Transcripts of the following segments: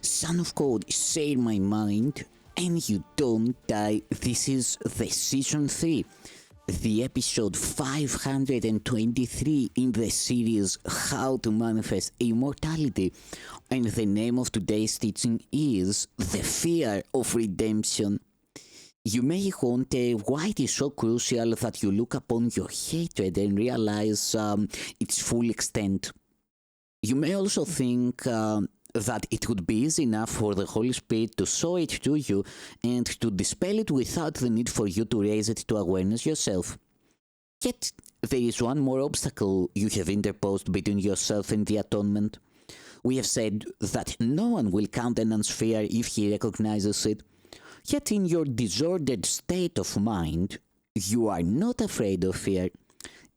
Son of God, share my mind, and you don't die. This is the season 3, the episode 523 in the series How to Manifest Immortality. And the name of today's teaching is The Fear of Redemption. You may wonder why it is so crucial that you look upon your hatred and realize its full extent. You may also think that it would be easy enough for the Holy Spirit to show it to you and to dispel it without the need for you to raise it to awareness yourself. Yet, there is one more obstacle you have interposed between yourself and the atonement. We have said that no one will countenance fear if he recognizes it. Yet in your disordered state of mind, you are not afraid of fear.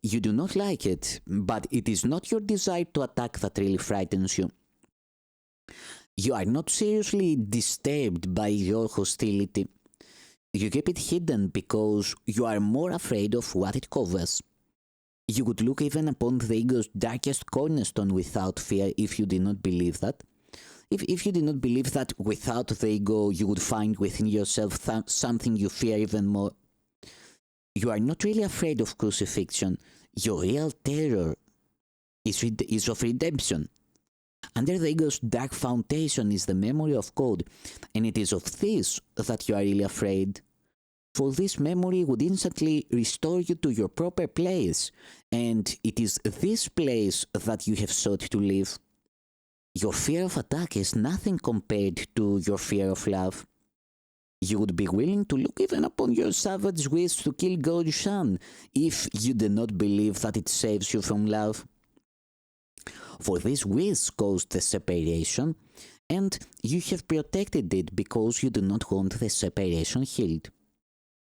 You do not like it, but it is not your desire to attack that really frightens you. You are not seriously disturbed by your hostility. You keep it hidden because you are more afraid of what it covers. You would look even upon the ego's darkest cornerstone without fear if you did not believe that. If you did not believe that without the ego you would find within yourself something you fear even more. You are not really afraid of crucifixion. Your real terror is of redemption. Under the ego's dark foundation is the memory of God, and it is of this that you are really afraid. For this memory would instantly restore you to your proper place, and it is this place that you have sought to live. Your fear of attack is nothing compared to your fear of love. You would be willing to look even upon your savage wish to kill God's Son if you do not believe that it saves you from love. For this wish caused the separation, and you have protected it because you do not want the separation healed.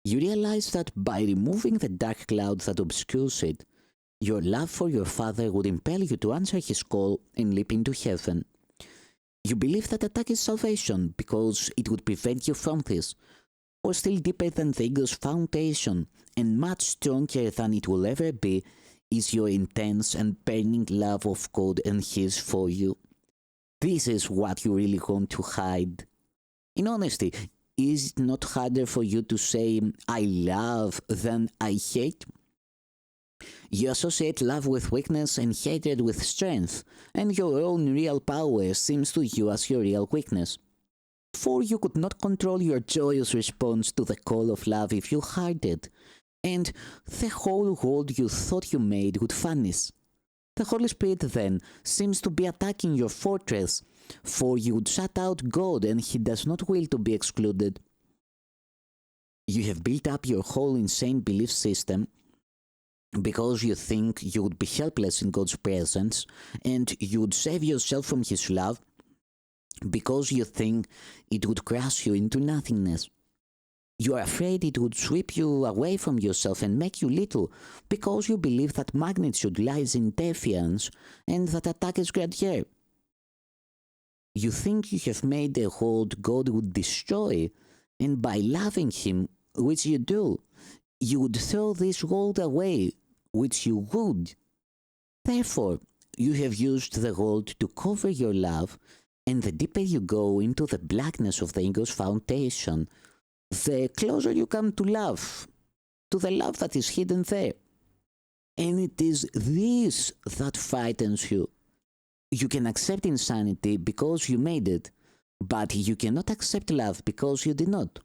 You realize that by removing the dark cloud that obscures it, your love for your Father would impel you to answer His call and leap into heaven. You believe that attack is salvation because it would prevent you from this, or still deeper than the ego's foundation and much stronger than it will ever be is your intense and burning love of God and His for you. This is what you really want to hide. In honesty, is it not harder for you to say, I love than I hate? You associate love with weakness and hatred with strength, and your own real power seems to you as your real weakness. For you could not control your joyous response to the call of love if you hid it, and the whole world you thought you made would vanish. The Holy Spirit then seems to be attacking your fortress, for you would shut out God and He does not will to be excluded. You have built up your whole insane belief system because you think you would be helpless in God's presence and you would save yourself from His love because you think it would crush you into nothingness. You are afraid it would sweep you away from yourself and make you little because you believe that magnitude lies in defiance and that attack is grandeur. You think you have made a world God would destroy, and by loving Him, which you do, you would throw this world away, which you would. Therefore, you have used the world to cover your love, and the deeper you go into the blackness of the ego's foundation, the closer you come to love, to the love that is hidden there. And it is this that frightens you. You can accept insanity because you made it, but you cannot accept love because you did not.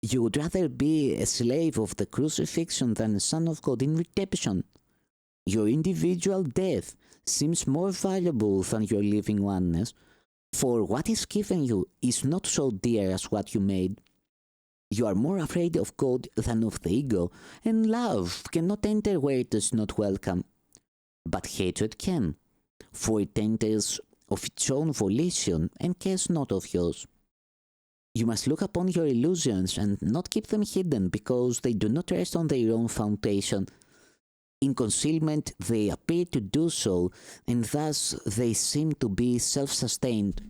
You would rather be a slave of the crucifixion than a son of God in redemption. Your individual death seems more valuable than your living oneness, for what is given you is not so dear as what you made. You are more afraid of God than of the ego, and love cannot enter where it is not welcome. But hatred can, for it enters of its own volition and cares not of yours. You must look upon your illusions and not keep them hidden because they do not rest on their own foundation. In concealment they appear to do so, and thus they seem to be self-sustained.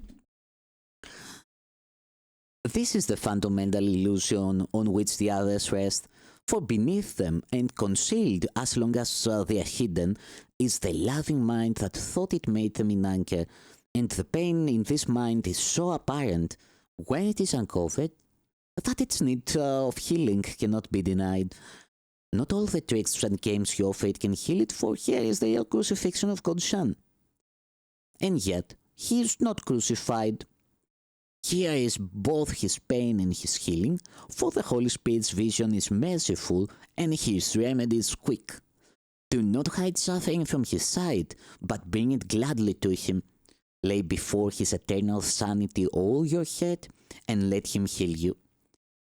This is the fundamental illusion on which the others rest, For beneath them and concealed as long as they are hidden is the loving mind that thought it made them in anger, and the pain in this mind is so apparent when it is uncovered that its need of healing cannot be denied. Not all the tricks and games you offer it can heal it, for here is the real crucifixion of God's Son. And yet, he is not crucified. Here is both his pain and his healing, for the Holy Spirit's vision is merciful and his remedy is quick. Do not hide suffering from his sight, but bring it gladly to him. Lay before his eternal sanity all your hurt, and let him heal you.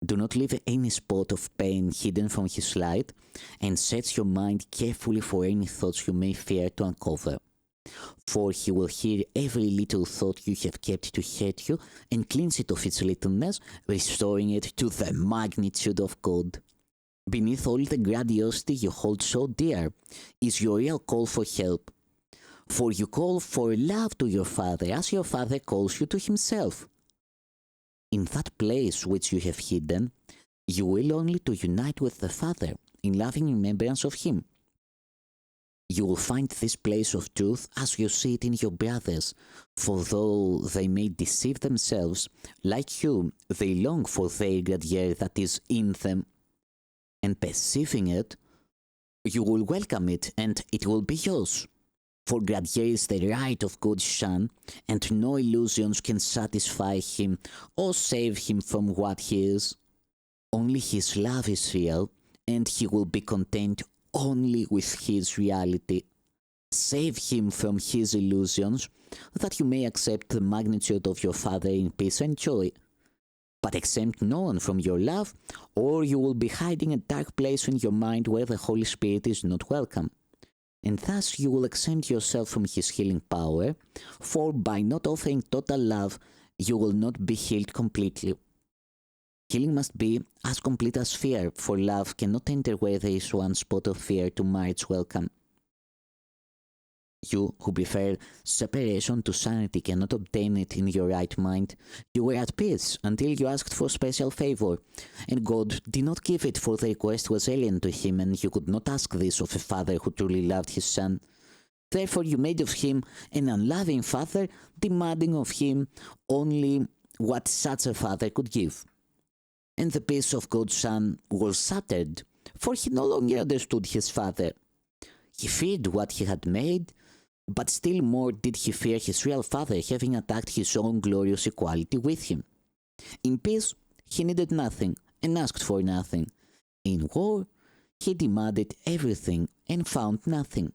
Do not leave any spot of pain hidden from his light, and search your mind carefully for any thoughts you may fear to uncover. For he will hear every little thought you have kept to hurt you, and cleanse it of its littleness, restoring it to the magnitude of God. Beneath all the grandiosity you hold so dear is your real call for help. For you call for love to your Father, as your Father calls you to himself. In that place which you have hidden, you will only to unite with the Father in loving remembrance of him. You will find this place of truth as you see it in your brothers, for though they may deceive themselves, like you, they long for their grandeur that is in them. And perceiving it, you will welcome it, and it will be yours. For grandeur is the right of God's Son, and no illusions can satisfy him or save him from what he is. Only his love is real, and he will be content only with his reality. Save him from his illusions, that you may accept the magnitude of your Father in peace and joy. But exempt no one from your love, or you will be hiding a dark place in your mind where the Holy Spirit is not welcome. And thus you will exempt yourself from his healing power, for by not offering total love, you will not be healed completely. Healing must be as complete as fear, for love cannot enter where there is one spot of fear to mar its welcome. You, who prefer separation to sanity, cannot obtain it in your right mind. You were at peace until you asked for special favor, and God did not give it, for the request was alien to him, and you could not ask this of a father who truly loved his son. Therefore you made of him an unloving father, demanding of him only what such a father could give. And the peace of God's Son was shattered, for he no longer understood his Father. He feared what he had made, but still more did he fear his real Father, having attacked his own glorious equality with him. In peace, he needed nothing and asked for nothing. In war, he demanded everything and found nothing.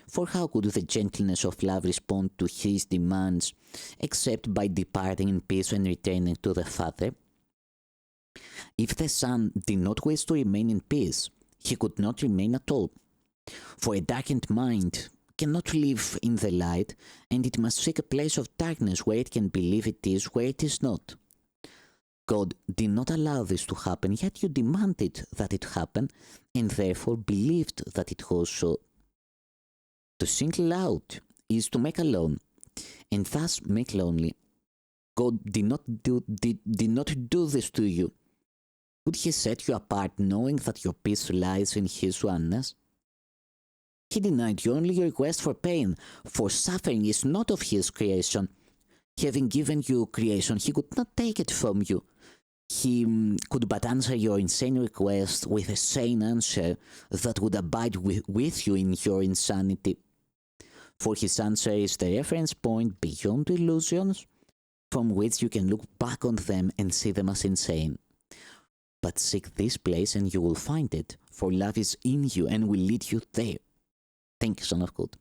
For how could the gentleness of love respond to his demands, except by departing in peace and returning to the Father? If the Son did not wish to remain in peace, he could not remain at all. For a darkened mind cannot live in the light, and it must seek a place of darkness where it can believe it is where it is not. God did not allow this to happen, yet you demanded that it happen, and therefore believed that it was so. To single out is to make alone, and thus make lonely. God did not do this to you. Would he set you apart knowing that your peace lies in his oneness? He denied you only your request for pain, for suffering is not of his creation. Having given you creation, he could not take it from you. He could but answer your insane request with a sane answer that would abide with you in your insanity. For his answer is the reference point beyond illusions, from which you can look back on them and see them as insane. But seek this place and you will find it, for love is in you and will lead you there. Thank you, Son of God.